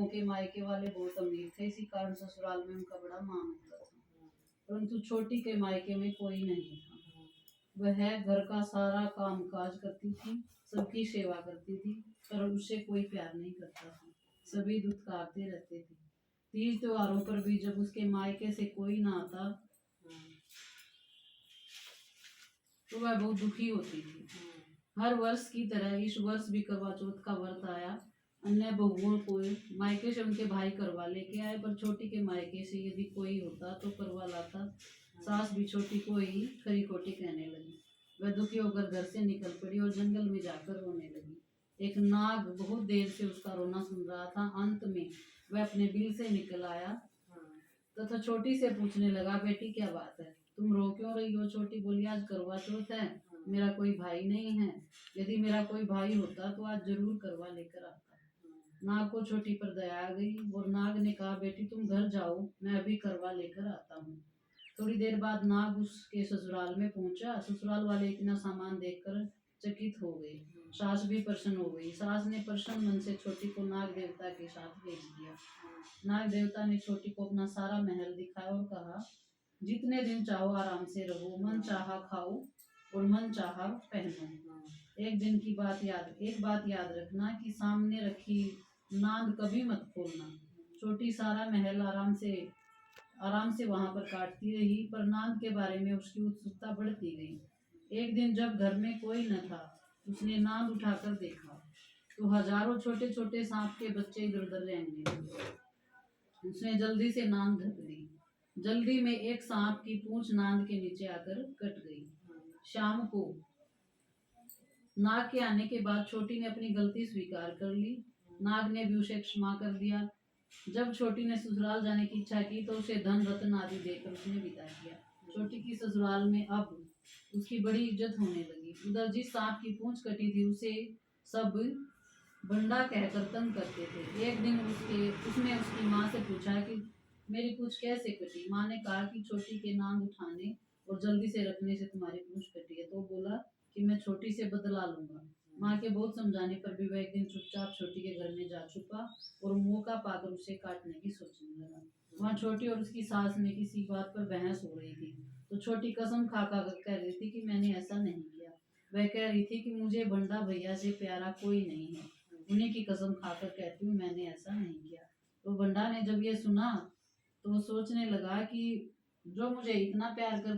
के मायके वाले बहुत अमीर थे, इसी कारण ससुराल में उनका बड़ा मान होता था। परंतु छोटी के मायके में कोई नहीं था। वह घर का सारा काम काज करती थी, सबकी सेवा करती थी, पर उससे कोई प्यार नहीं करता था। सभी दुत्कारते रहते थे। तीज त्योहारों पर भी जब उसके मायके से कोई ना आता तो वह बहुत दुखी होती थी। हर वर्ष की तरह इस वर्ष भी करवा चौथ का व्रत आया। अन्य बहुओं को मायके से उनके भाई करवा लेके आए, पर छोटी के मायके से यदि कोई होता तो करवा लाता। सास भी छोटी को ही खरी खोटी कहने लगी। वह दुखी होकर घर से निकल पड़ी और जंगल में जाकर रोने लगी। एक नाग बहुत देर से उसका रोना सुन रहा था। अंत में वह अपने बिल से निकल आया तथा छोटी से पूछने लगा, बेटी क्या बात है, तुम रो क्यों रही हो? छोटी बोली, आज करवा चौथ है, मेरा कोई भाई नहीं है। यदि मेरा कोई भाई होता तो आज जरूर करवा लेकर आता। नाग को छोटी पर दया आ गई और नाग ने कहा, बेटी तुम घर जाओ, मैं अभी करवा लेकर आता हूँ। थोड़ी देर बाद नाग उसके ससुराल में पहुंचा। ससुराल वाले इतना सामान देखकर चकित हो गए। सास भी प्रसन्न हो गई। सास ने प्रसन्न मन से छोटी को नाग देवता के साथ भेज दिया। नाग देवता ने छोटी को अपना सारा महल दिखाया और कहा, जितने दिन चाहो आराम से रहो, मन चाहा खाओ और मन चाहा पहनो। एक बात याद रखना कि सामने रखी नांद कभी मत खोलना। छोटी सारा महल आराम से वहां पर काटती रही, पर नांद के बारे में उसकी उत्सुकता बढ़ती गई। एक दिन जब घर में कोई न था, उसने नांद उठाकर देखा तो हजारों छोटे छोटे सांप के बच्चे इधर उधर रेंगने लगे। उसने जल्दी से नांद ढक दी। जल्दी में एक सांप की पूंछ नांद के नीचे आकर कट गई। शाम को नाग के आने के बाद छोटी ने अपनी गलती स्वीकार कर ली। नाग ने भी उसे क्षमा कर दिया। जब छोटी ने ससुराल जाने की इच्छा की तो उसे धन रत्न आदि देकर उसने विदा किया। छोटी की ससुराल में अब उसकी बड़ी इज्जत होने लगी। उधर जिस सांप की पूंछ कटी थी उसे सब बंडा कहकर तंग करते थे। एक दिन उसने उसकी माँ से पूछा कि मेरी पूंछ कैसे कटी? माँ ने कहा कि छोटी के नांद उठाने और जल्दी से रखने से तुम्हारी पूंछ कटी है। तो बोला कि मैं छोटी से बदला लूंगा। माँ के बहुत समझाने पर भी वह एक दिन चुपचाप छोटी के घर में जा छुपा और मौका पाकर उसे काटने की सोचने लगा। वहाँ छोटी और उसकी सास में किसी बात पर बहस हो रही थी। तो छोटी कसम खा खा कर कह रही थी कि मैंने ऐसा नहीं किया। वह कह रही थी कि मुझे बंडा भैया से प्यारा कोई नहीं है, उन्हीं की कसम खाकर कहती हूँ मैंने ऐसा नहीं किया। तो बंडा ने जब ये सुना तो वो सोचने लगा कि जो मुझे इतना प्यार करती